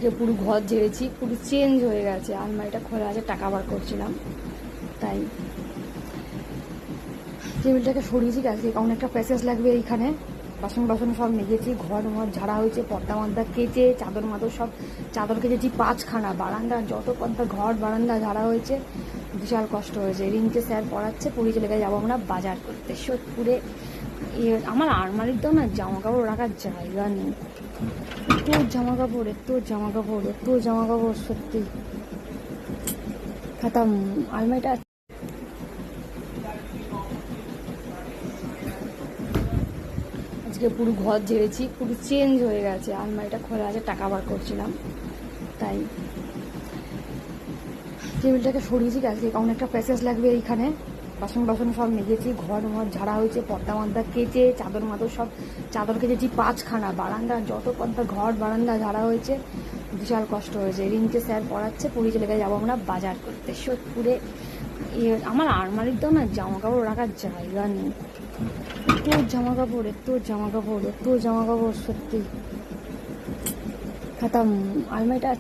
আজকে পুরো ঘর ঝেড়েছি, পুরো চেঞ্জ হয়ে গেছে। আলমারিটা খোলা আছে, টাকা বার করছিলাম তাই টেবিলটাকে সরিয়েছি। আজকে অনেকটা প্যাসেজ লাগবে এইখানে। বাসন বাসন সব মেজেছি, ঘর ঝাড়া হয়েছে, পর্দা মর্দা কেচে, চাদর মাদর সব চাদর কেচেছি 5খানা। বারান্দা যত পর্দা, ঘর বারান্দা ঝাড়া হয়েছে, বিশাল কষ্ট হয়েছে। রিংকে স্যার পড়াচ্ছে, পুরী চলে গেছে, যাবো আমরা বাজার করতে সোদপুরে। আমার আলমারিতেও না জামা কাপড় রাখার জায়গা নেই। এত জামা কাপড়, এত জামা কাপড়, এত জামা কাপড়, সত্যি খাতাম। আলমারিটা আজকে পুরো ঘর ঝেড়েছি, পুরো চেঞ্জ হয়ে গেছে। আলমারিটা খোলা আছে, টাকা বার করছিলাম তাই টেবিলটাকে সরিয়েছি। আজকে অনেকটা প্যাসেজ লাগবে এইখানে। বাসন বাসন সব মেজেছি, ঘর ঝাড়া হয়েছে, পর্দা মর্দা কেচে, চাদর মাদর সব চাদর কেচেছি 5খানা। বারান্দা যত পর্দা, ঘর বারান্দা ঝাড়া হয়েছে, বিশাল কষ্ট হয়েছে। রিংকে স্যার পড়াচ্ছে, পুরী চলে গেছে, যাবো আমরা বাজার করতে সোদপুরে। আমার আলমারিতেও না জামা কাপড় রাখার জায়গা নেই। এত জামা কাপড়, এত জামা কাপড়, এত জামা কাপড়, সত্যি খাতাম। আলমারিটা